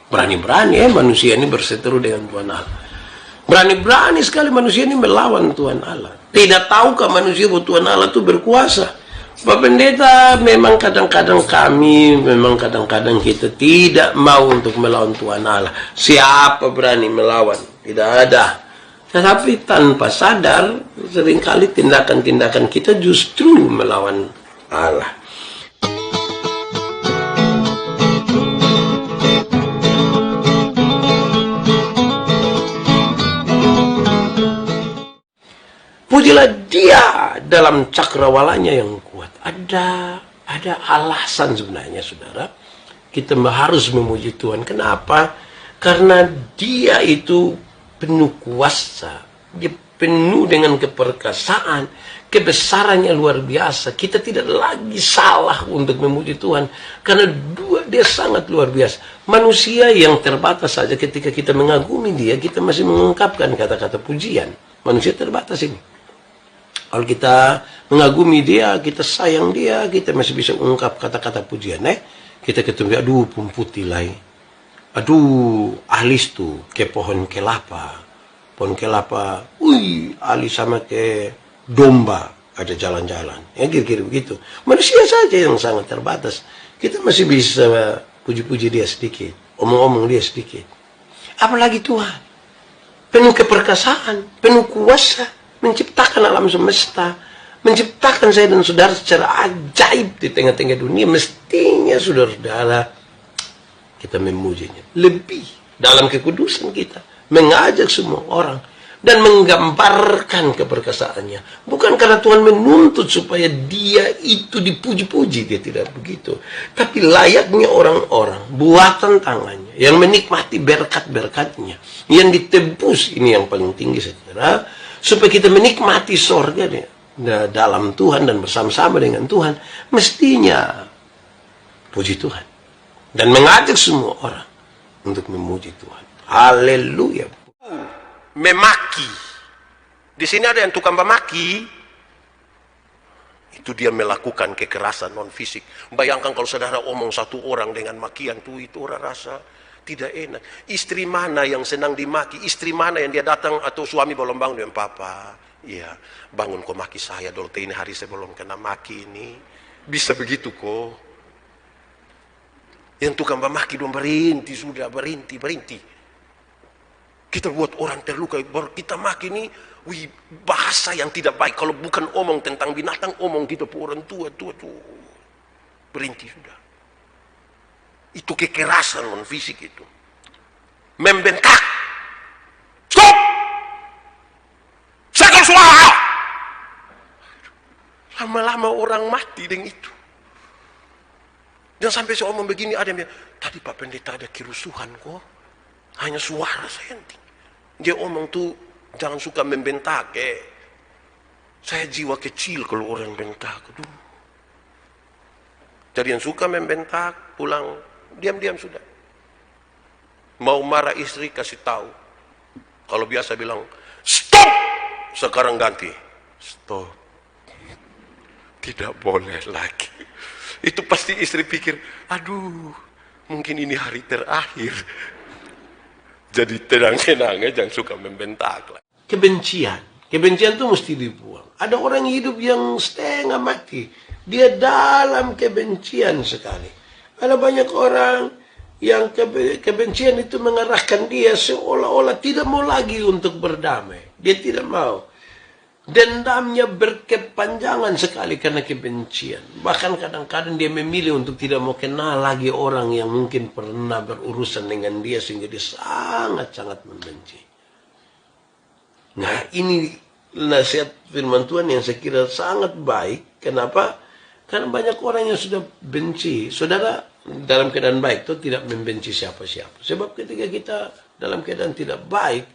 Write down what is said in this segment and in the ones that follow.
Berani-berani manusia ini berseteru dengan Tuhan Allah. Berani-berani sekali manusia ini melawan Tuhan Allah. Tidak tahukah manusia bahwa Tuhan Allah itu berkuasa? Pak Pendeta, memang kadang-kadang kita tidak mau untuk melawan Tuhan Allah. Siapa berani melawan? Tidak ada. Tetapi tanpa sadar, seringkali tindakan-tindakan kita justru melawan Allah. Pujilah Dia dalam cakrawalanya yang kuat. Ada alasan sebenarnya, saudara. Kita harus memuji Tuhan. Kenapa? Karena Dia itu penuh kuasa. Dia penuh dengan keperkasaan. Kebesarannya luar biasa. Kita tidak lagi salah untuk memuji Tuhan. Karena Dia sangat luar biasa. Manusia yang terbatas saja ketika kita mengagumi Dia, kita masih mengungkapkan kata-kata pujian. Manusia terbatas ini. Kalau kita mengagumi Dia, kita sayang Dia, kita masih bisa mengungkap kata-kata pujian. Kita ketemu, aduh pumputilah, aduh alis tuh ke pohon kelapa. Pohon kelapa, alis sama ke domba, ada jalan-jalan. Ya kira-kira begitu. Manusia saja yang sangat terbatas. Kita masih bisa puji-puji Dia sedikit, omong-omong Dia sedikit. Apalagi Tuhan, penuh keperkasaan, penuh kuasa. Menciptakan alam semesta, menciptakan saya dan saudara secara ajaib di tengah-tengah dunia. Mestinya saudara-saudara kita memujinya lebih dalam kekudusan kita, mengajak semua orang dan menggambarkan keperkasaannya. Bukan karena Tuhan menuntut supaya Dia itu dipuji-puji, Dia tidak begitu. Tapi layaknya orang-orang buatan tangannya yang menikmati berkat-berkatnya, yang ditebus, ini yang paling tinggi saudara. Supaya kita menikmati sorga dalam Tuhan dan bersama-sama dengan Tuhan, mestinya puji Tuhan dan mengajak semua orang untuk memuji Tuhan. Haleluya. Memaki. Di sini ada yang tukang memaki. Itu dia melakukan kekerasan non fisik. Bayangkan kalau saudara omong satu orang dengan makian itu orang rasa tidak enak. Istri mana yang senang dimaki? Istri mana yang dia datang atau suami belum bangun dengan papa? Iya, bangun kok maki saya dulu. Ini hari saya belum kena maki ini. Bisa begitu kok. Yang tukang memaki dong berhenti sudah, berhenti. Kita buat orang terluka, baru kita maki ini. Bahasa yang tidak baik. Kalau bukan omong tentang binatang, omong kita pun orang tua tuh. Berhenti sudah. Itu kekerasan non fisik itu. Membentak. Stop! Segala suara! Lama-lama orang mati dengan itu. Dan sampai saya omong begini, ada yang bilang, tadi Pak Pendeta ada kerusuhan kok. Hanya suara saya nanti. Dia omong tuh, jangan suka membentak. Saya jiwa kecil kalau orang bentak. Jadi yang suka membentak, pulang. Diam-diam sudah. Mau marah istri, kasih tahu. Kalau biasa bilang, stop! Sekarang ganti. Stop. Tidak boleh lagi. Itu pasti istri pikir, aduh, mungkin ini hari terakhir. Jadi tenang-tenang, jangan suka membentak. Kebencian. Kebencian itu mesti dibuang. Ada orang hidup yang setengah mati. Dia dalam kebencian sekali. Ada banyak orang yang kebencian itu mengarahkan dia seolah-olah tidak mau lagi untuk berdamai. Dia tidak mau. Dendamnya berkepanjangan sekali karena kebencian. Bahkan kadang-kadang dia memilih untuk tidak mau kenal lagi orang yang mungkin pernah berurusan dengan dia sehingga dia sangat-sangat membenci. Nah, ini nasihat firman Tuhan yang saya kira sangat baik. Kenapa? Karena banyak orang yang sudah benci. Saudara, dalam keadaan baik itu tidak membenci siapa-siapa. Sebab ketika kita dalam keadaan tidak baik,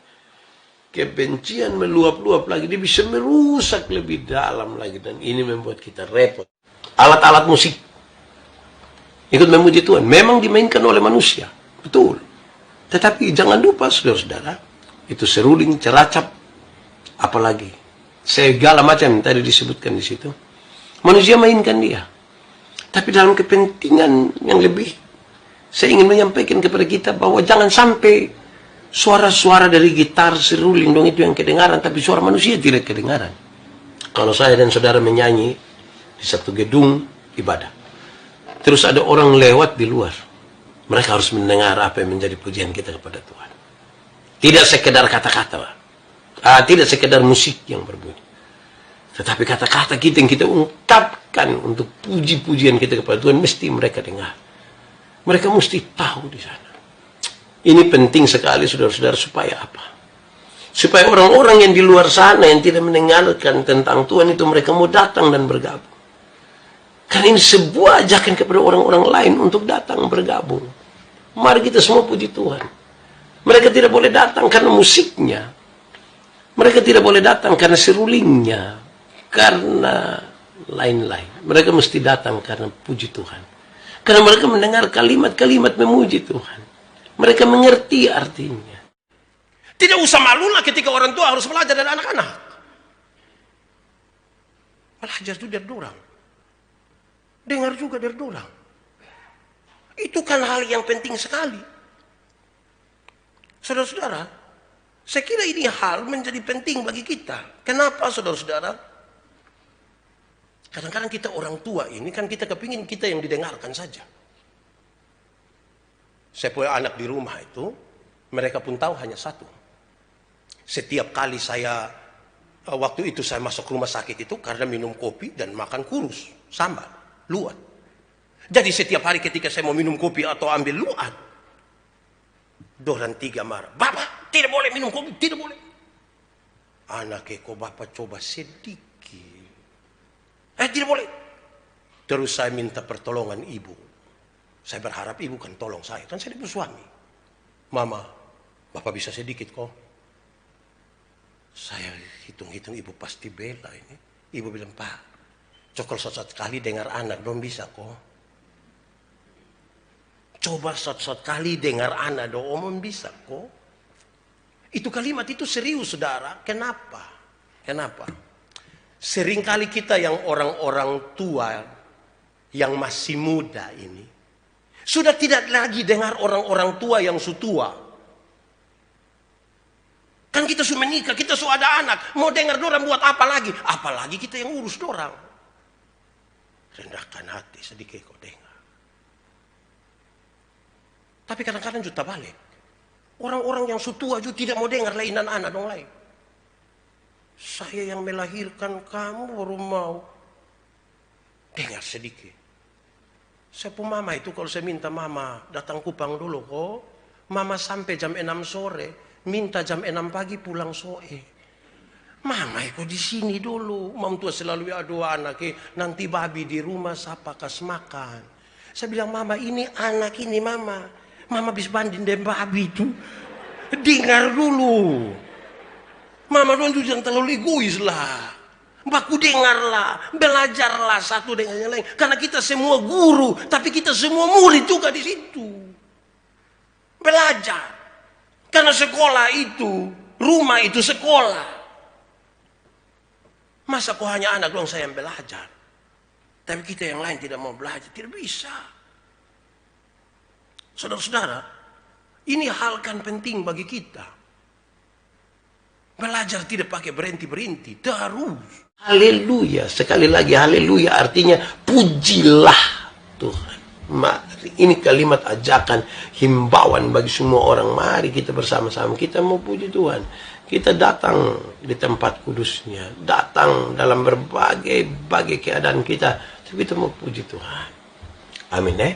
kebencian meluap-luap lagi. Dia bisa merusak lebih dalam lagi. Dan ini membuat kita repot. Alat-alat musik ikut memuji Tuhan memang dimainkan oleh manusia. Betul. Tetapi jangan lupa, saudara-saudara, itu seruling, ceracap, apalagi segala macam yang tadi disebutkan di situ. Manusia mainkan dia. Tapi dalam kepentingan yang lebih Saya ingin menyampaikan kepada kita bahwa jangan sampai suara-suara dari gitar seruling dong itu yang kedengaran, tapi suara manusia tidak kedengaran. Kalau saya dan saudara menyanyi di satu gedung ibadah, terus ada orang lewat di luar, mereka harus mendengar apa yang menjadi pujian kita kepada Tuhan. Tidak sekedar kata-kata, tidak sekedar musik yang berbunyi, tetapi kata-kata kita yang kita ungkapkan untuk puji-pujian kita kepada Tuhan, mesti mereka dengar. Mereka mesti tahu di sana. Ini penting sekali, saudara-saudara, supaya apa? Supaya orang-orang yang di luar sana yang tidak mendengarkan tentang Tuhan itu, mereka mau datang dan bergabung. Karena ini sebuah ajakan kepada orang-orang lain untuk datang bergabung. Mari kita semua puji Tuhan. Mereka tidak boleh datang karena musiknya. Mereka tidak boleh datang karena serulingnya, karena lain-lain. Mereka mesti datang karena puji Tuhan. Karena mereka mendengar kalimat-kalimat memuji Tuhan. Mereka mengerti artinya. Tidak usah malulah ketika orang tua harus belajar dari anak-anak. Belajar itu dari dorang. Dengar juga dari dorang. Itu kan hal yang penting sekali. Saudara-saudara, saya kira ini hal menjadi penting bagi kita. Kenapa, saudara-saudara? Kadang-kadang kita orang tua ini kan kita kepingin kita yang didengarkan saja. Saya punya anak di rumah itu, mereka pun tahu hanya satu. Setiap kali waktu itu saya masuk rumah sakit itu karena minum kopi dan makan kurus, sambal, luat. Jadi setiap hari ketika saya mau minum kopi atau ambil luat, dorang tiga marah. Bapak tidak boleh minum kopi, tidak boleh. Anaknya kok bapak coba sedikit. Tidak boleh. Terus saya minta pertolongan ibu. Saya berharap ibu kan tolong saya. Kan saya ibu suami. Mama, bapak bisa sedikit kok. Saya hitung-hitung ibu pasti bela ini. Ibu bilang, Pak, cokol sekali dengar anak, dong bisa kok. Coba sot-sot kali dengar anak, dong bisa kok. Itu kalimat itu serius, saudara. Kenapa? Kenapa? Seringkali kita yang orang-orang tua yang masih muda ini sudah tidak lagi dengar orang-orang tua yang sutua. Kan kita sudah menikah, kita sudah ada anak, mau dengar dorang buat apa lagi? Apalagi kita yang urus dorang. Rendahkan hati sedikit kau dengar. Tapi kadang-kadang juga balik. Orang-orang yang sutua juga tidak mau dengar lainan anak dong lain. Saya yang melahirkan kamu baru mau dengar sedikit. Saya pun mama itu kalau saya minta mama datang Kupang dulu kok. Mama sampai jam 6 sore, minta jam 6 pagi pulang sore. Mama itu di sini dulu. Mam tua selalu aduh anak nanti babi di rumah siapa kas makan. Saya bilang mama ini anak ini mama. Mama habis banding dengan babi itu. Dengar dulu. Mama doang juga jangan terlalu egois lah. Baku dengarlah, belajarlah satu dengan yang lain. Karena kita semua guru, tapi kita semua murid juga di situ. Belajar. Karena sekolah itu, rumah itu sekolah. Masa kok hanya anak doang saya yang belajar? Tapi kita yang lain tidak mau belajar, tidak bisa. Saudara-saudara, ini hal kan penting bagi kita. Belajar tidak pakai berhenti-berhenti, terus. Haleluya, sekali lagi haleluya artinya pujilah Tuhan. Mari, ini kalimat ajakan, himbauan bagi semua orang. Mari kita bersama-sama, kita mau puji Tuhan. Kita datang di tempat kudusnya, datang dalam berbagai keadaan kita. Tapi kita mau puji Tuhan. Amin ya.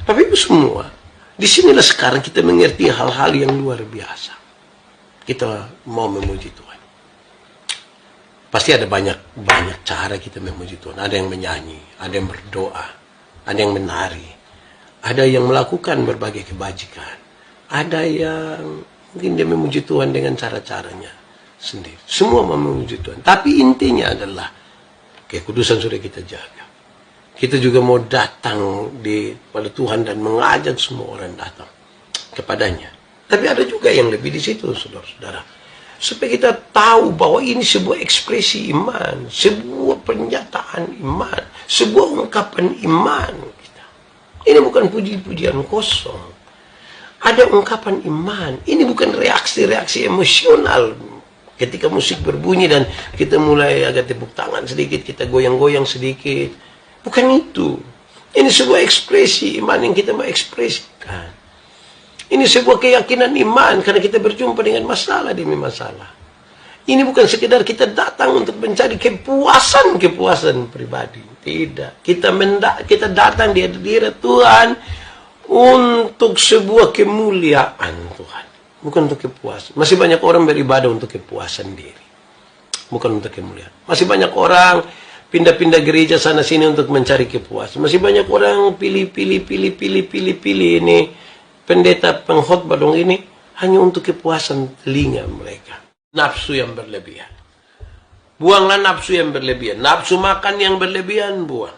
Tapi itu semua, disinilah sekarang kita mengerti hal-hal yang luar biasa. Kita mau memuji Tuhan. Pasti ada banyak cara kita memuji Tuhan. Ada yang menyanyi, ada yang berdoa, ada yang menari, ada yang melakukan berbagai kebajikan, ada yang mungkin dia memuji Tuhan dengan cara-caranya sendiri. Semua mau memuji Tuhan. Tapi intinya adalah kekudusan sudah kita jaga. Kita juga mau datang pada Tuhan dan mengajak semua orang datang kepadanya. Tapi ada juga yang lebih di situ, saudara-saudara. Supaya kita tahu bahwa ini sebuah ekspresi iman, sebuah pernyataan iman, sebuah ungkapan iman kita. Ini bukan puji-pujian kosong. Ada ungkapan iman. Ini bukan reaksi-reaksi emosional. Ketika musik berbunyi dan kita mulai agak tepuk tangan sedikit, kita goyang-goyang sedikit. Bukan itu. Ini sebuah ekspresi iman yang kita mau ekspresikan. Ini sebuah keyakinan iman karena kita berjumpa dengan masalah demi masalah. Ini bukan sekedar kita datang untuk mencari kepuasan pribadi. Tidak. Kita datang di hadirat Tuhan untuk sebuah kemuliaan Tuhan. Bukan untuk kepuasan. Masih banyak orang beribadah untuk kepuasan diri. Bukan untuk kemuliaan. Masih banyak orang pindah-pindah gereja sana sini untuk mencari kepuasan. Masih banyak orang pilih ini pendeta pengkhotbah dong ini hanya untuk kepuasan telinga mereka. Nafsu yang berlebihan. Buanglah nafsu yang berlebihan. Nafsu makan yang berlebihan, buang.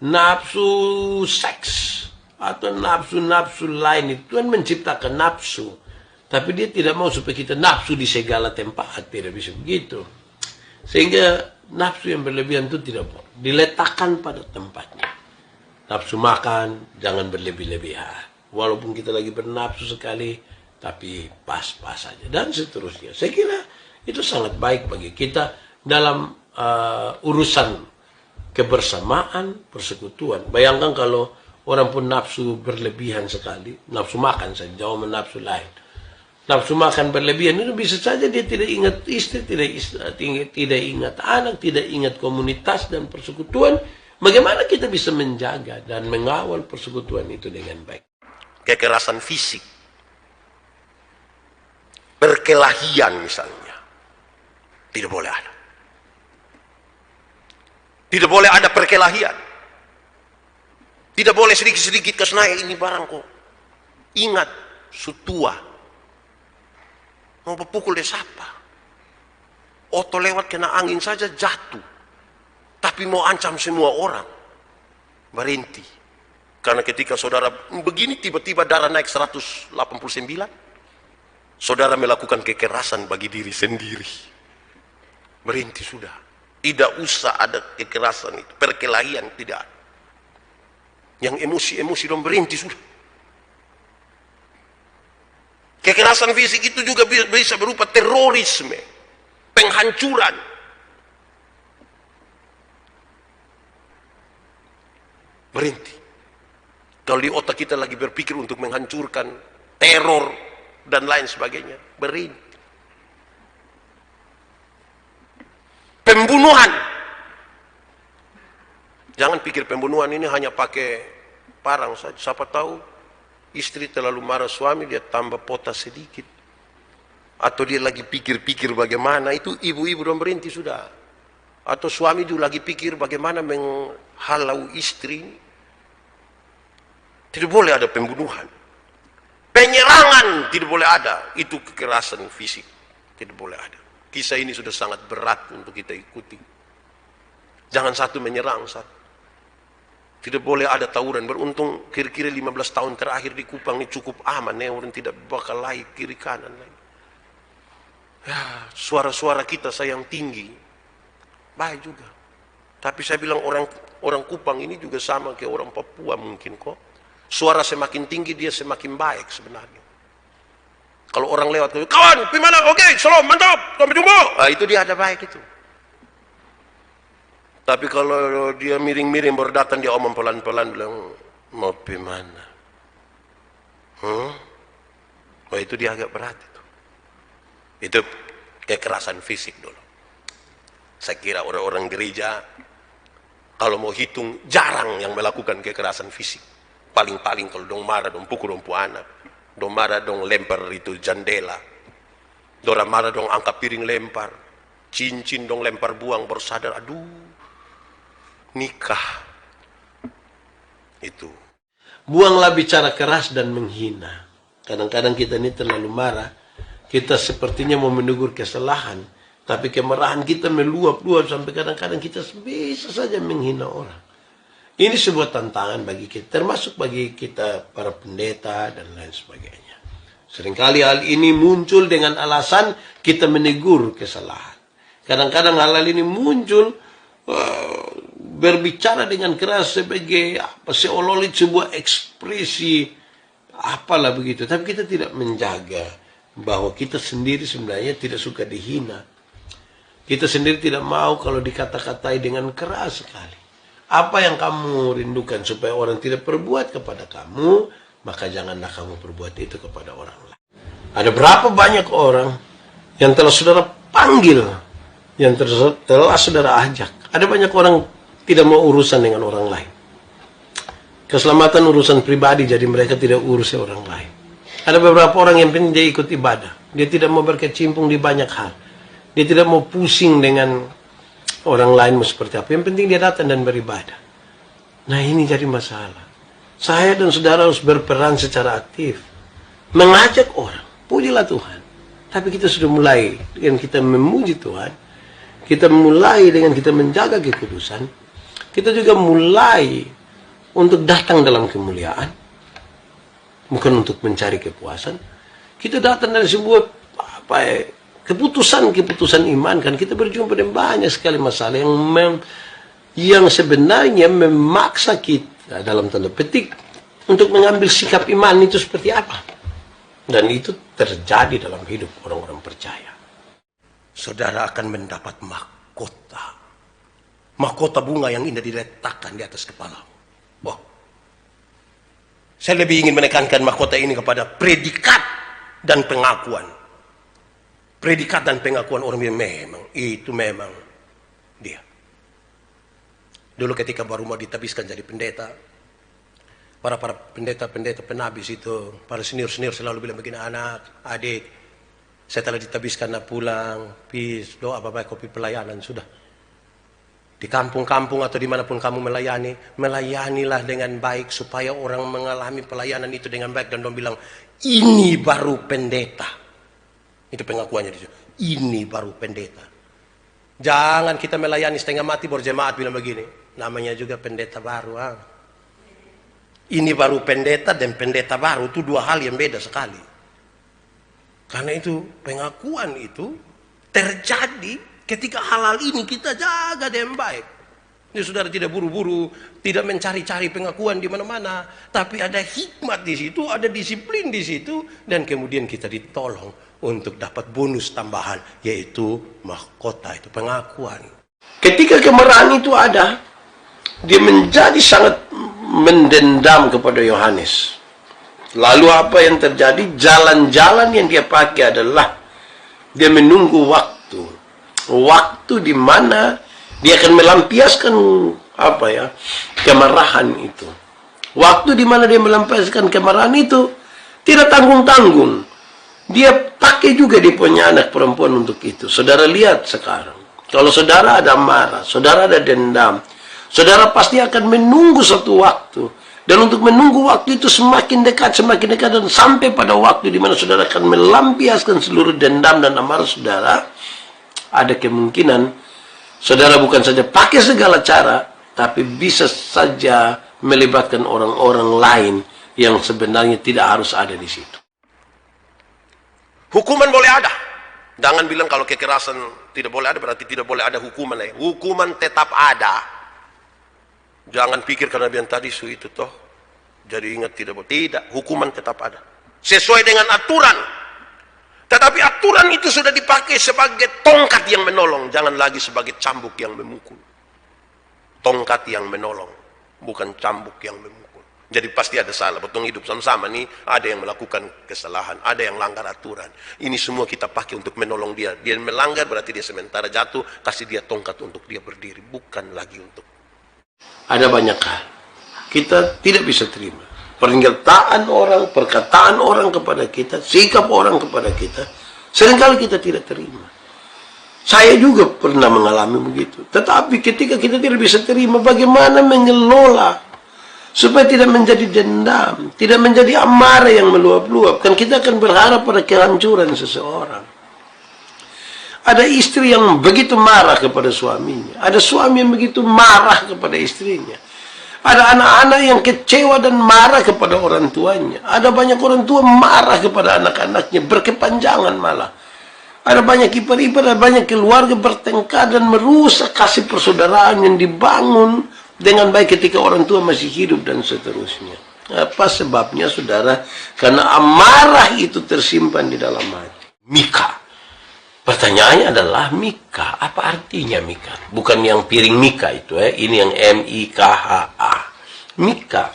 Nafsu seks atau nafsu-nafsu lain itu Tuhan menciptakan nafsu. Tapi dia tidak mau supaya kita nafsu di segala tempat. Tidak bisa begitu. Sehingga nafsu yang berlebihan itu tidak boleh. Diletakkan pada tempatnya. Nafsu makan, jangan berlebih-lebihan. Walaupun kita lagi bernafsu sekali, tapi pas-pas saja. Dan seterusnya. Saya kira itu sangat baik bagi kita dalam urusan kebersamaan, persekutuan. Bayangkan kalau orang pun nafsu berlebihan sekali, nafsu makan saja, jauh nafsu lain. Nafsu makan berlebihan itu bisa saja dia tidak ingat istri, tidak ingat anak, tidak ingat komunitas dan persekutuan. Bagaimana kita bisa menjaga dan mengawal persekutuan itu dengan baik? Kekerasan fisik, perkelahian misalnya, tidak boleh ada. Tidak boleh ada perkelahian. Tidak boleh sedikit-sedikit kesenai ini barang kok. Ingat, sutua. Mau berpukul dia siapa? Oto lewat kena angin saja jatuh. Tapi mau ancam semua orang. Berhenti. Karena ketika saudara begini tiba-tiba darah naik 189. Saudara melakukan kekerasan bagi diri sendiri. Berhenti sudah. Tidak usah ada kekerasan itu. Perkelahian tidak ada. Yang emosi-emosi dong berhenti sudah. Kekerasan fisik itu juga bisa berupa terorisme. Penghancuran. Berhenti. Kalau di otak kita lagi berpikir untuk menghancurkan teror dan lain sebagainya. Berhenti. Pembunuhan. Jangan pikir pembunuhan ini hanya pakai parang saja. Siapa tahu istri terlalu marah suami, dia tambah potas sedikit. Atau dia lagi pikir-pikir bagaimana. Itu ibu-ibu dan berhenti sudah. Atau suami juga lagi pikir bagaimana menghalau istri. Tidak boleh ada pembunuhan. Penyerangan tidak boleh ada. Itu kekerasan fisik. Tidak boleh ada. Kisah ini sudah sangat berat untuk kita ikuti. Jangan satu menyerang satu. Tidak boleh ada tawuran. Beruntung kira-kira 15 tahun terakhir di Kupang ini cukup aman. Orang tidak bakal lari kiri kanan lagi. Ya, suara-suara kita sayang tinggi. Baik juga. Tapi saya bilang orang Kupang ini juga sama kayak orang Papua mungkin kok. Suara semakin tinggi dia semakin baik sebenarnya. Kalau orang lewat, kawan, gimana? Oke, shalom, mantap, sampai jumpa. Nah, itu dia ada baik itu. Tapi kalau dia miring-miring baru datang, dia omong pelan-pelan bilang, mau gimana? Oh, itu dia agak berat itu. Itu kekerasan fisik dulu. Saya kira orang-orang gereja, kalau mau hitung, jarang yang melakukan kekerasan fisik. Paling-paling kalau dong marah, dong pukul dong anak. Dong marah dong lempar itu jendela. Dora marah dong angkat piring lempar. Cincin dong lempar buang bersadar. Aduh. Nikah. Itu. Buanglah bicara keras dan menghina. Kadang-kadang kita ini terlalu marah. Kita sepertinya mau menegur kesalahan. Tapi kemarahan kita meluap-luap sampai kadang-kadang kita bisa saja menghina orang. Ini sebuah tantangan bagi kita, termasuk bagi kita para pendeta dan lain sebagainya. Seringkali hal ini muncul dengan alasan kita menegur kesalahan. Kadang-kadang hal ini muncul berbicara dengan keras sebagai apa, seolah-olah sebuah ekspresi apalah begitu. Tapi kita tidak menjaga bahwa kita sendiri sebenarnya tidak suka dihina. Kita sendiri tidak mau kalau dikata-katai dengan keras sekali. Apa yang kamu rindukan supaya orang tidak perbuat kepada kamu, maka janganlah kamu perbuat itu kepada orang lain. Ada berapa banyak orang yang telah saudara panggil, yang telah saudara ajak. Ada banyak orang tidak mau urusan dengan orang lain. Keselamatan urusan pribadi, jadi mereka tidak urus orang lain. Ada beberapa orang yang penting dia ikut ibadah. Dia tidak mau berkecimpung di banyak hal. Dia tidak mau pusing dengan orang lain seperti apa. Yang penting dia datang dan beribadah. Nah, ini jadi masalah. Saya dan saudara harus berperan secara aktif. Mengajak orang. Pujilah Tuhan. Tapi kita sudah mulai dengan kita memuji Tuhan. Kita mulai dengan kita menjaga kekudusan. Kita juga mulai untuk datang dalam kemuliaan, bukan untuk mencari kepuasan. Kita datang dari sebuah keputusan iman, kan kita berjumpa dengan banyak sekali masalah yang sebenarnya memaksa kita dalam tanda petik untuk mengambil sikap iman itu seperti apa. Dan itu terjadi dalam hidup orang-orang percaya. Saudara akan mendapat mahkota bunga yang indah diletakkan di atas kepalamu. Wah, saya lebih ingin menekankan mahkota ini kepada predikat dan pengakuan. Predikat dan pengakuan orang yang memang dia. Dulu ketika baru mau ditabiskan jadi pendeta, para pendeta penabis itu, para senior selalu bilang begini, anak, adik, saya telah ditabiskan, nak pulang, peace, doa bapak kopi pelayanan sudah. Di kampung-kampung atau dimanapun kamu melayanilah dengan baik supaya orang mengalami pelayanan itu dengan baik dan dong bilang, ini baru pendeta. Itu pengakuannya di situ. Ini baru pendeta. Jangan kita melayani setengah mati berjemaat bilang begini, namanya juga pendeta baru. Ini baru pendeta dan pendeta baru itu dua hal yang beda sekali. Karena itu pengakuan itu terjadi ketika hal-hal ini kita jaga dengan baik. Ini saudara tidak buru-buru, tidak mencari-cari pengakuan di mana-mana, tapi ada hikmat di situ, ada disiplin di situ, dan kemudian kita ditolong untuk dapat bonus tambahan, yaitu mahkota, itu pengakuan. Ketika kemarahan itu ada, dia menjadi sangat mendendam kepada Yohanes. Lalu apa yang terjadi? Jalan-jalan yang dia pakai adalah dia menunggu waktu di mana dia akan melampiaskan kemarahan itu. Waktu di mana dia melampiaskan kemarahan itu tidak tanggung-tanggung. Dia pakai juga dia punya anak perempuan untuk itu. Saudara lihat sekarang, kalau saudara ada marah, saudara ada dendam, saudara pasti akan menunggu satu waktu. Dan untuk menunggu waktu itu semakin dekat, dan sampai pada waktu di mana saudara akan melampiaskan seluruh dendam dan amarah saudara, ada kemungkinan saudara bukan saja pakai segala cara, tapi bisa saja melibatkan orang-orang lain yang sebenarnya tidak harus ada di situ. Hukuman boleh ada. Jangan bilang kalau kekerasan tidak boleh ada, berarti tidak boleh ada hukuman. Hukuman tetap ada. Jangan pikir karena biar tadi itu toh, jadi ingat tidak boleh. Tidak, hukuman tetap ada. Sesuai dengan aturan. Tetapi aturan itu sudah dipakai sebagai tongkat yang menolong, jangan lagi sebagai cambuk yang memukul. Tongkat yang menolong, bukan cambuk yang memukul. Jadi pasti ada salah, betul hidup sama-sama nih, ada yang melakukan kesalahan, ada yang langgar aturan. Ini semua kita pakai untuk menolong dia. Dia melanggar berarti dia sementara jatuh, kasih dia tongkat untuk dia berdiri, bukan lagi untuk. Ada banyak hal kita tidak bisa terima. Pernyataan orang, perkataan orang kepada kita, sikap orang kepada kita, seringkali kita tidak terima. Saya juga pernah mengalami begitu. Tetapi ketika kita tidak bisa terima, bagaimana mengelola supaya tidak menjadi dendam, tidak menjadi amarah yang meluap-luap. Kan kita akan berharap pada kehancuran seseorang. Ada istri yang begitu marah kepada suaminya, ada suami yang begitu marah kepada istrinya. Ada anak-anak yang kecewa dan marah kepada orang tuanya. Ada banyak orang tua marah kepada anak-anaknya, berkepanjangan malah. Ada banyak ipar-ipar, ada banyak keluarga bertengkar dan merusak kasih persaudaraan yang dibangun dengan baik ketika orang tua masih hidup dan seterusnya. Apa sebabnya, saudara? Karena amarah itu tersimpan di dalam hati. Mika. Pertanyaannya adalah Mika. Apa artinya Mika? Bukan yang piring Mika itu, ini yang M-I-K-H-A. Mika.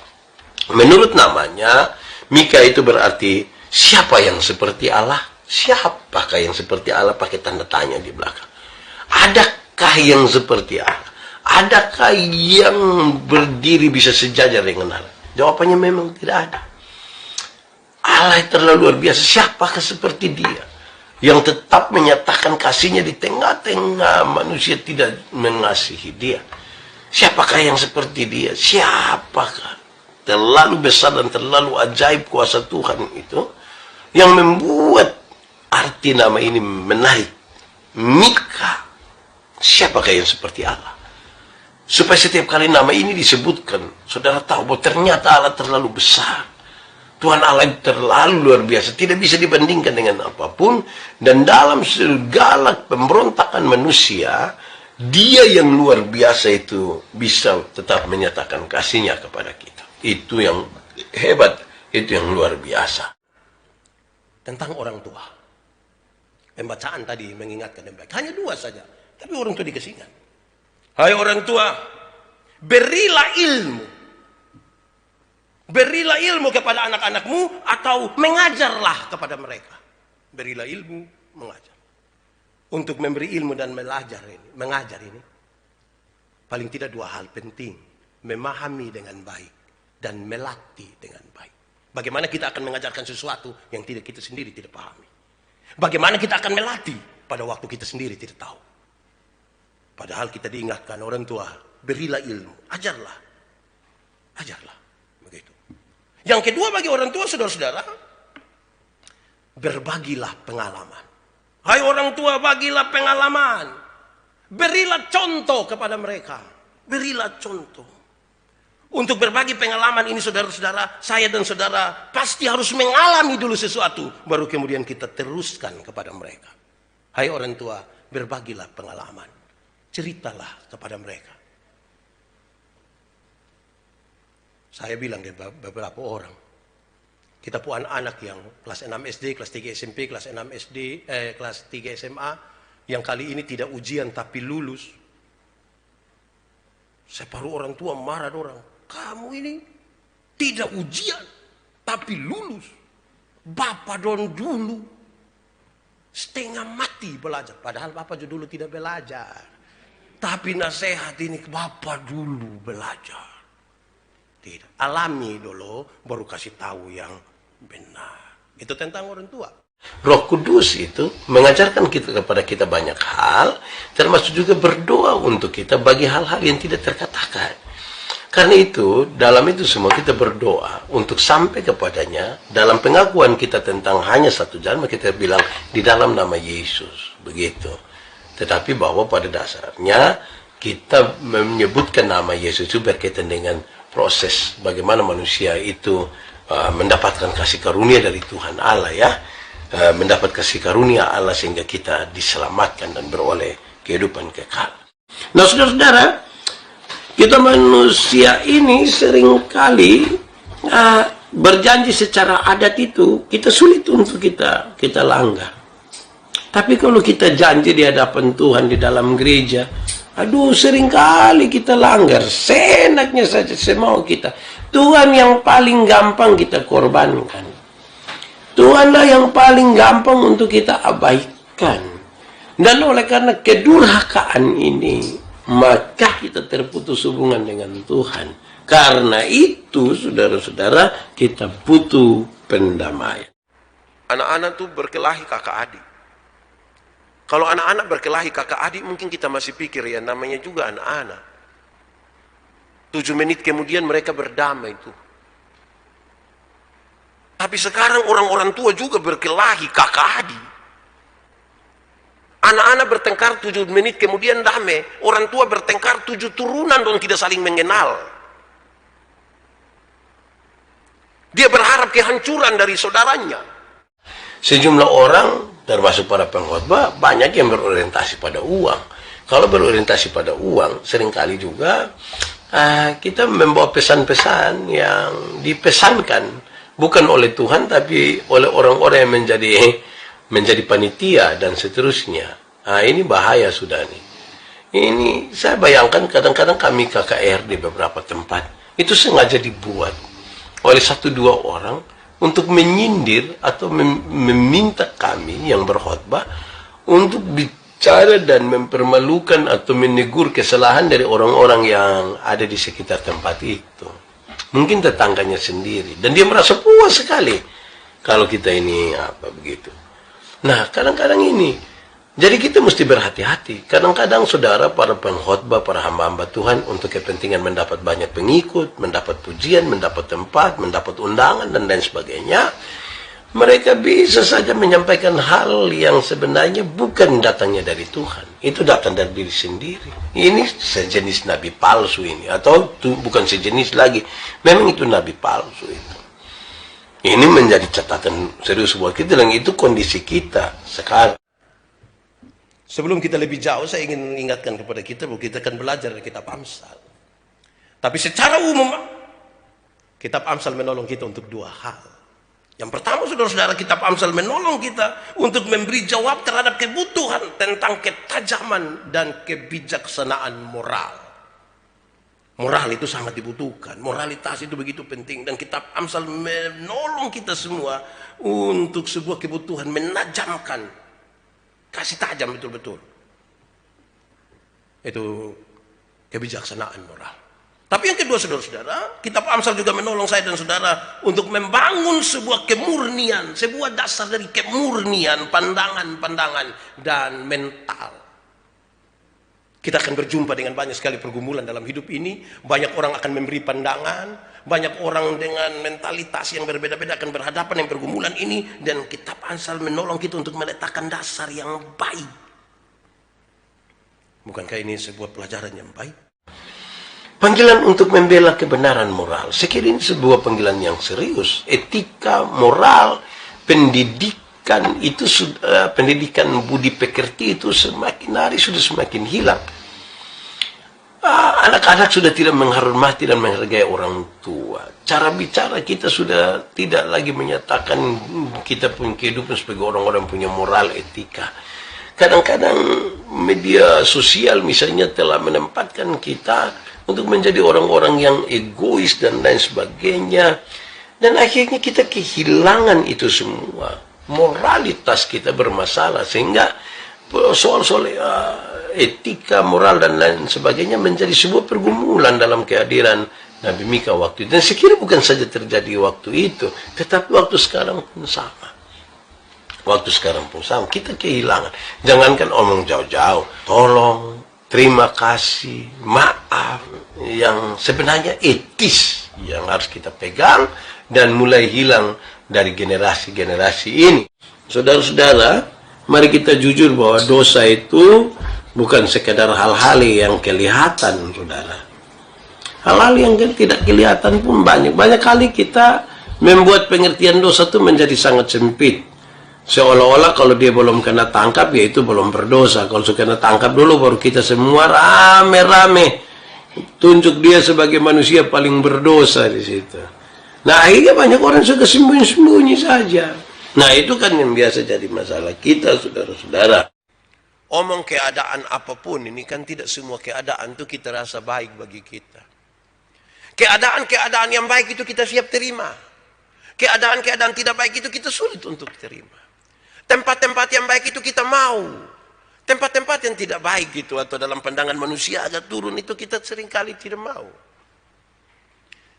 Menurut namanya, Mika itu berarti siapa yang seperti Allah? Siapakah yang seperti Allah? Pakai tanda tanya di belakang. Adakah yang seperti Allah? Adakah yang berdiri bisa sejajar dengan Allah? Jawabannya memang tidak ada. Allah terlalu luar biasa. Siapakah seperti dia? Yang tetap menyatakan kasihnya di tengah-tengah manusia tidak mengasihi dia. Siapakah yang seperti dia? Siapakah? Terlalu besar dan terlalu ajaib kuasa Tuhan itu, yang membuat arti nama ini menarik. Mika. Siapakah yang seperti Allah? Supaya setiap kali nama ini disebutkan, saudara tahu bahwa ternyata Allah terlalu besar. Tuhan Allah terlalu luar biasa. Tidak bisa dibandingkan dengan apapun. Dan dalam segala pemberontakan manusia, dia yang luar biasa itu bisa tetap menyatakan kasihnya kepada kita. Itu yang hebat. Itu yang luar biasa. Tentang orang tua. Pembacaan tadi mengingatkan yang baik. Hanya 2 saja. Tapi orang tua dikasih ingat. Hai orang tua, berilah ilmu. Berilah ilmu kepada anak-anakmu atau mengajarlah kepada mereka. Berilah ilmu, mengajar. Untuk memberi ilmu dan mengajar ini, paling tidak 2 hal penting. Memahami dengan baik dan melatih dengan baik. Bagaimana kita akan mengajarkan sesuatu yang kita sendiri tidak pahami. Bagaimana kita akan melatih pada waktu kita sendiri tidak tahu. Padahal kita diingatkan orang tua, berilah ilmu, ajarlah. Ajarlah. Begitu. Yang kedua bagi orang tua, saudara-saudara, berbagilah pengalaman. Hai orang tua, bagilah pengalaman. Berilah contoh kepada mereka. Berilah contoh. Untuk berbagi pengalaman ini, saudara-saudara, saya dan saudara pasti harus mengalami dulu sesuatu, baru kemudian kita teruskan kepada mereka. Hai orang tua, berbagilah pengalaman. Ceritalah kepada mereka. Saya bilang ke beberapa orang, kita punya anak yang kelas 6 SD, kelas 3 SMP, kelas 6 SD, kelas 3 SMA, yang kali ini tidak ujian tapi lulus. Separuh orang tua marah orang. Kamu ini tidak ujian, tapi lulus. Bapak dulu setengah mati belajar. Padahal Bapak dulu tidak belajar. Tapi nasihat ini Bapak dulu belajar. Tidak. Alami dulu, baru kasih tahu yang benar. Itu tentang orang tua. Roh Kudus itu mengajarkan kepada kita banyak hal, termasuk juga berdoa untuk kita bagi hal-hal yang tidak terkatakan. Karena itu, dalam itu semua kita berdoa untuk sampai kepadanya. Dalam pengakuan kita tentang hanya satu jalan, kita bilang di dalam nama Yesus. Begitu. Tetapi bahwa pada dasarnya kita menyebutkan nama Yesus itu berkaitan dengan proses bagaimana manusia itu mendapatkan kasih karunia dari Tuhan Allah, ya. Mendapat kasih karunia Allah sehingga kita diselamatkan dan beroleh kehidupan kekal. Nah, saudara-saudara, kita manusia ini seringkali berjanji secara adat itu kita sulit untuk kita langgar. Tapi kalau kita janji di hadapan Tuhan di dalam gereja, aduh seringkali kita langgar, seenaknya saja, semau kita. Tuhan yang paling gampang kita korbankan. Tuhanlah yang paling gampang untuk kita abaikan. Dan oleh karena kedurhakaan ini, maka kita terputus hubungan dengan Tuhan. Karena itu, saudara-saudara, kita butuh pendamaian. Anak-anak tuh berkelahi kakak adik. Kalau anak-anak berkelahi kakak adik, mungkin kita masih pikir ya namanya juga anak-anak. 7 menit kemudian mereka berdamai tuh. Tapi sekarang orang-orang tua juga berkelahi kakak adik. Anak-anak bertengkar 7 menit kemudian damai. Orang tua bertengkar 7 turunan dan tidak saling mengenal. Dia berharap kehancuran dari saudaranya. Sejumlah orang termasuk para pengkhotbah, banyak yang berorientasi pada uang. Kalau berorientasi pada uang, seringkali juga kita membawa pesan-pesan yang dipesankan bukan oleh Tuhan, tapi oleh orang-orang yang menjadi panitia dan seterusnya. Ini bahaya sudah nih. Ini saya bayangkan kadang-kadang kami KKR di beberapa tempat itu sengaja dibuat oleh 1-2 orang untuk menyindir atau meminta kami yang berkhotbah untuk bicara dan mempermalukan atau menegur kesalahan dari orang-orang yang ada di sekitar tempat itu. Mungkin tetangganya sendiri, dan dia merasa puas sekali kalau kita ini begitu. Nah, kadang-kadang ini jadi kita mesti berhati-hati. Kadang-kadang saudara, para pengkhotbah, para hamba-hamba Tuhan untuk kepentingan mendapat banyak pengikut, mendapat pujian, mendapat tempat, mendapat undangan, dan lain sebagainya, mereka bisa saja menyampaikan hal yang sebenarnya bukan datangnya dari Tuhan. Itu datang dari diri sendiri. Ini sejenis nabi palsu ini. Atau bukan sejenis lagi. Memang itu nabi palsu itu. Ini menjadi catatan serius buat kita. Dan itu kondisi kita sekarang. Sebelum kita lebih jauh, saya ingin ingatkan kepada kita bahwa kita akan belajar dari kitab Amsal. Tapi secara umum, kitab Amsal menolong kita untuk 2 hal. Yang pertama, saudara-saudara, kitab Amsal menolong kita untuk memberi jawab terhadap kebutuhan tentang ketajaman dan kebijaksanaan moral. Moral itu sangat dibutuhkan. Moralitas itu begitu penting. Dan kitab Amsal menolong kita semua untuk sebuah kebutuhan menajamkan. Kasih tajam betul-betul. Itu kebijaksanaan moral. Tapi yang kedua, saudara-saudara, kitab Amsal juga menolong saya dan saudara untuk membangun sebuah kemurnian, sebuah dasar dari kemurnian, pandangan-pandangan, dan mental. Kita akan berjumpa dengan banyak sekali pergumulan dalam hidup ini. Banyak orang akan memberi pandangan. Banyak orang dengan mentalitas yang berbeda-beda akan berhadapan dengan pergumulan ini. Dan kitab Amsal menolong kita untuk meletakkan dasar yang baik. Bukankah ini sebuah pelajaran yang baik? Panggilan untuk membela kebenaran moral. Saya kira ini sebuah panggilan yang serius. Etika, moral, pendidikan itu pendidikan budi pekerti itu semakin hari sudah semakin hilang. Anak-anak sudah tidak menghormati dan menghargai orang tua. Cara bicara kita sudah tidak lagi menyatakan kita punya kehidupan sebagai orang-orang punya moral, etika. Kadang-kadang media sosial misalnya telah menempatkan kita untuk menjadi orang-orang yang egois dan lain sebagainya. Dan akhirnya kita kehilangan itu semua. Moralitas kita bermasalah sehingga soal-soal etika, moral dan lain sebagainya menjadi sebuah pergumulan dalam kehadiran Nabi Mika waktu itu. Dan sekiranya bukan saja terjadi waktu itu, tetapi waktu sekarang pun sama. Waktu sekarang pun sama. Kita kehilangan. Jangankan omong jauh-jauh. Tolong, terima kasih, maaf. Yang sebenarnya etis yang harus kita pegang dan mulai hilang dari generasi-generasi ini. Saudara-saudara, mari kita jujur bahwa dosa itu bukan sekedar hal-hal yang kelihatan, saudara. Hal-hal yang tidak kelihatan pun banyak. Banyak kali kita membuat pengertian dosa itu menjadi sangat sempit. Seolah-olah kalau dia belum kena tangkap, ya itu belum berdosa. Kalau sudah kena tangkap dulu, baru kita semua rame-rame tunjuk dia sebagai manusia paling berdosa di situ. Nah, akhirnya banyak orang suka sembunyi-sembunyi saja. Nah, itu kan yang biasa jadi masalah kita, saudara-saudara. Omong keadaan apapun, ini kan tidak semua keadaan itu kita rasa baik bagi kita. Keadaan-keadaan yang baik itu kita siap terima. Keadaan-keadaan tidak baik itu kita sulit untuk terima. Tempat-tempat yang baik itu kita mau. Tempat-tempat yang tidak baik itu atau dalam pandangan manusia agak turun itu kita seringkali tidak mau.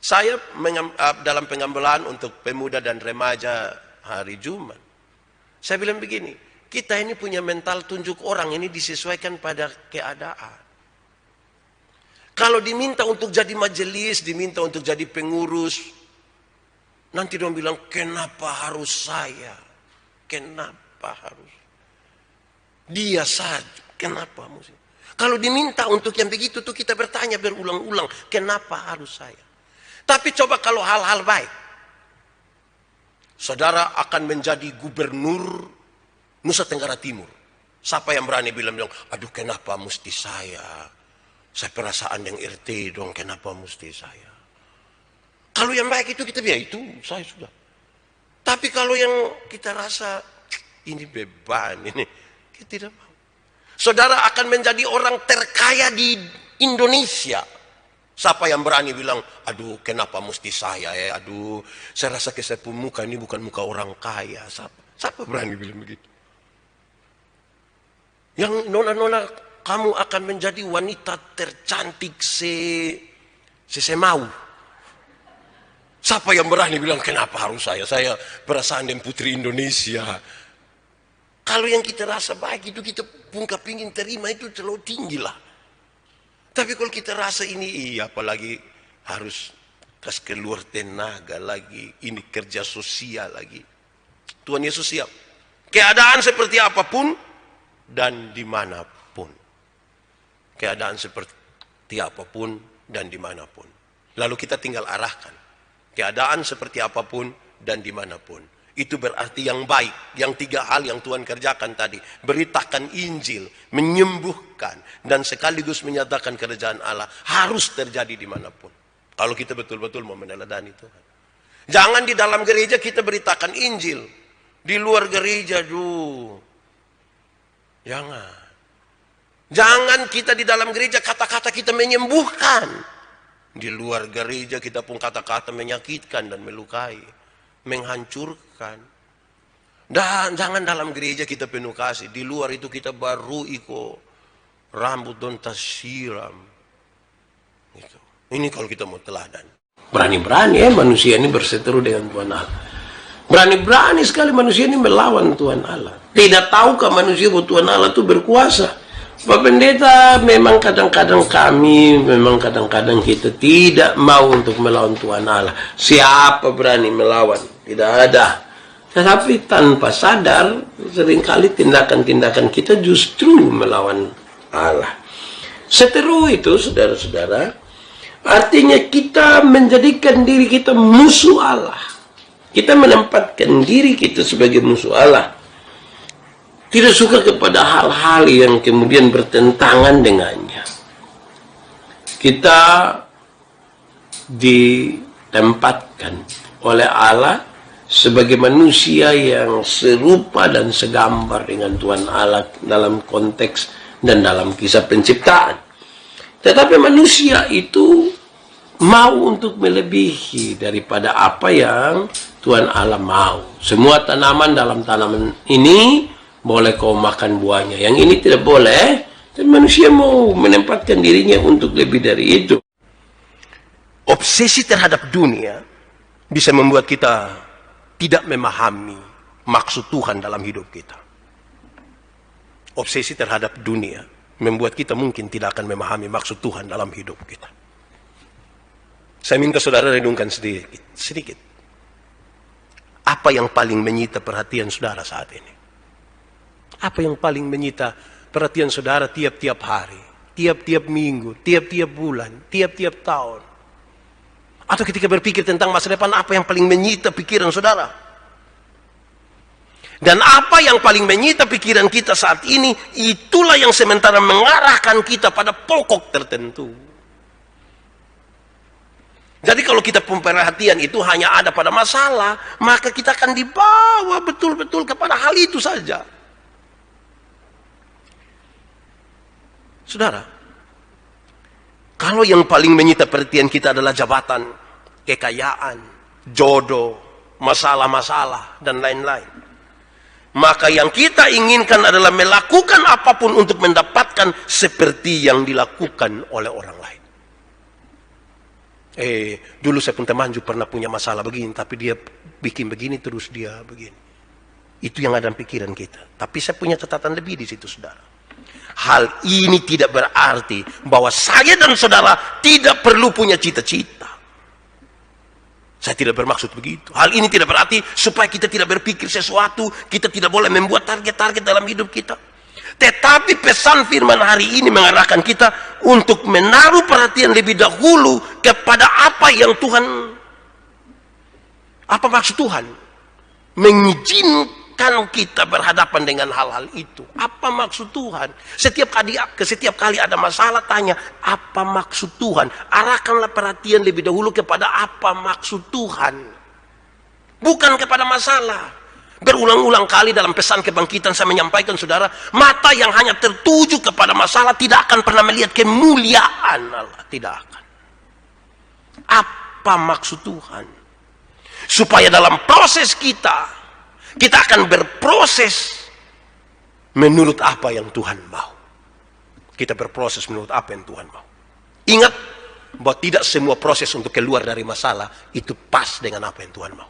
Saya dalam pengambilan untuk pemuda dan remaja hari Jumat, saya bilang begini, kita ini punya mental tunjuk orang ini disesuaikan pada keadaan. Kalau diminta untuk jadi majelis, diminta untuk jadi pengurus, nanti dia bilang, kenapa harus saya? Kenapa harus? Dia saja, kenapa mesti? Kalau diminta untuk yang begitu tuh kita bertanya berulang-ulang, kenapa harus saya? Tapi coba kalau hal-hal baik. Saudara akan menjadi gubernur Nusa Tenggara Timur. Siapa yang berani bilang, aduh kenapa mesti saya? Saya perasaan yang RT dong, kenapa mesti saya? Kalau yang baik itu kita bilang, itu saya sudah. Tapi kalau yang kita rasa, ini beban, ini kita tidak mau. Saudara akan menjadi orang terkaya di Indonesia. Siapa yang berani bilang, aduh kenapa mesti saya ya, aduh saya rasa saya pun muka ini bukan muka orang kaya. Siapa berani bilang begitu? Yang nona-nona, kamu akan menjadi wanita tercantik mau. Siapa yang berani bilang, kenapa harus saya? Saya perasaan dan putri Indonesia. Kalau yang kita rasa baik itu kita pun kepingin terima, itu terlalu tinggi lah. Tapi kalau kita rasa ini, apalagi harus kas keluar tenaga lagi, ini kerja sosial lagi. Tuhan Yesus siap. Keadaan seperti apapun dan dimanapun. Keadaan seperti apapun dan dimanapun. Lalu kita tinggal arahkan. Keadaan seperti apapun dan dimanapun. Itu berarti yang baik. Yang 3 hal yang Tuhan kerjakan tadi. Beritakan Injil, menyembuhkan, dan sekaligus menyatakan kerajaan Allah. Harus terjadi dimanapun. Kalau kita betul-betul mau meneladani Tuhan. Jangan di dalam gereja kita beritakan Injil. Di luar gereja jangan. Jangan kita di dalam gereja kata-kata kita menyembuhkan. Di luar gereja kita pun kata-kata menyakitkan dan melukai, menghancurkan. Dan jangan dalam gereja kita penuh kasih. Di luar itu kita baru rambut don tas siram. Gitu. Ini kalau kita mau teladan. Berani-berani manusia ini berseteru dengan Tuhan Allah. Berani-berani sekali manusia ini melawan Tuhan Allah. Tidak tahukah manusia bahwa Tuhan Allah itu berkuasa? Pak Pendeta, memang kadang-kadang kita tidak mau untuk melawan Tuhan Allah. Siapa berani melawan? Tidak ada. Tetapi tanpa sadar, seringkali tindakan-tindakan kita justru melawan Allah. Seteru itu, saudara-saudara, artinya kita menjadikan diri kita musuh Allah. Kita menempatkan diri kita sebagai musuh Allah. Tidak suka kepada hal-hal yang kemudian bertentangan dengannya. Kita ditempatkan oleh Allah sebagai manusia yang serupa dan segambar dengan Tuhan Allah dalam konteks dan dalam kisah penciptaan. Tetapi manusia itu mau untuk melebihi daripada apa yang Tuhan Allah mau. Semua tanaman dalam tanaman ini boleh kau makan buahnya. Yang ini tidak boleh. Dan manusia mau menempatkan dirinya untuk lebih dari itu. Obsesi terhadap dunia bisa membuat kita tidak memahami maksud Tuhan dalam hidup kita. Obsesi terhadap dunia membuat kita mungkin tidak akan memahami maksud Tuhan dalam hidup kita. Saya minta saudara renungkan sedikit. Apa yang paling menyita perhatian saudara saat ini? Apa yang paling menyita perhatian saudara tiap-tiap hari, tiap-tiap minggu, tiap-tiap bulan, tiap-tiap tahun? Atau ketika berpikir tentang masa depan, apa yang paling menyita pikiran saudara? Dan apa yang paling menyita pikiran kita saat ini, itulah yang sementara mengarahkan kita pada pokok tertentu. Jadi kalau kita perhatian itu hanya ada pada masalah, maka kita akan dibawa betul-betul kepada hal itu saja. Saudara, kalau yang paling menyita perhatian kita adalah jabatan, kekayaan, jodoh, masalah-masalah, dan lain-lain, maka yang kita inginkan adalah melakukan apapun untuk mendapatkan seperti yang dilakukan oleh orang lain. Dulu saya pun teman juga pernah punya masalah begini, tapi dia bikin begini terus dia begini. Itu yang ada dalam pikiran kita. Tapi saya punya catatan lebih di situ, saudara. Hal ini tidak berarti bahwa saya dan saudara tidak perlu punya cita-cita. Saya tidak bermaksud begitu. Hal ini tidak berarti supaya kita tidak berpikir sesuatu, kita tidak boleh membuat target-target dalam hidup kita. Tetapi pesan firman hari ini mengarahkan kita untuk menaruh perhatian lebih dahulu kepada apa maksud Tuhan. Mengizinkan kita berhadapan dengan hal-hal itu. Apa maksud Tuhan? Setiap kali ada masalah, tanya, apa maksud Tuhan? Arahkanlah perhatian lebih dahulu kepada apa maksud Tuhan. Bukan kepada masalah. Berulang-ulang kali dalam pesan kebangkitan saya menyampaikan, saudara, mata yang hanya tertuju kepada masalah tidak akan pernah melihat kemuliaan Allah. Tidak akan. Apa maksud Tuhan? Supaya dalam proses kita akan berproses menurut apa yang Tuhan mau. Kita berproses menurut apa yang Tuhan mau. Ingat bahwa tidak semua proses untuk keluar dari masalah itu pas dengan apa yang Tuhan mau.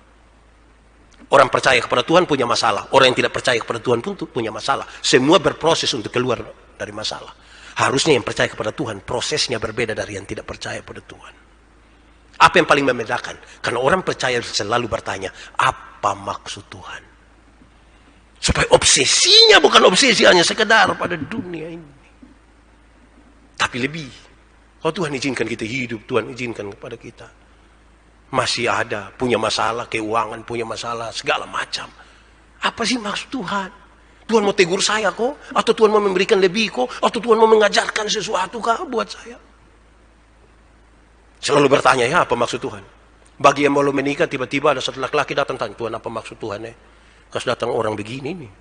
Orang percaya kepada Tuhan punya masalah. Orang yang tidak percaya kepada Tuhan pun punya masalah. Semua berproses untuk keluar dari masalah. Harusnya yang percaya kepada Tuhan, prosesnya berbeda dari yang tidak percaya pada Tuhan. Apa yang paling membedakan? Karena orang percaya selalu bertanya, apa maksud Tuhan? Supaya obsesinya bukan obsesi hanya sekedar pada dunia ini. Tapi lebih. Kalau Tuhan izinkan kita hidup, Tuhan izinkan kepada kita masih ada, punya masalah, keuangan, punya masalah, segala macam. Apa sih maksud Tuhan? Tuhan mau tegur saya kok? Atau Tuhan mau memberikan lebih kok? Atau Tuhan mau mengajarkan sesuatu kah buat saya? Selalu bertanya, ya apa maksud Tuhan? Bagi yang belum menikah, tiba-tiba ada satu laki-laki datang, tanya, Tuhan apa maksud Tuhan? Kas datang orang begini nih.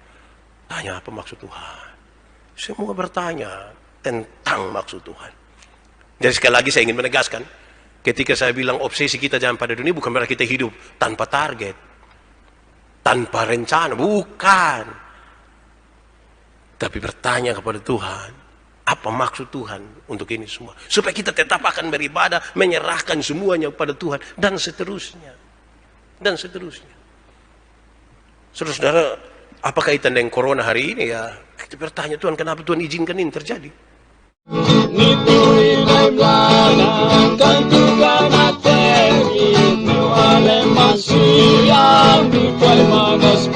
Tanya apa maksud Tuhan? Semua bertanya tentang maksud Tuhan. Jadi sekali lagi saya ingin menegaskan, ketika saya bilang obsesi kita jangan pada dunia, bukan berarti kita hidup tanpa target, tanpa rencana, bukan. Tapi bertanya kepada Tuhan, apa maksud Tuhan untuk ini semua? Supaya kita tetap akan beribadah, menyerahkan semuanya kepada Tuhan, dan seterusnya. Dan seterusnya. Saudara-saudara, apa kaitan dengan corona hari ini ya? Kita bertanya, Tuhan kenapa Tuhan izinkan ini terjadi? Nituri memlana juga materi, nu ale masia, mi manas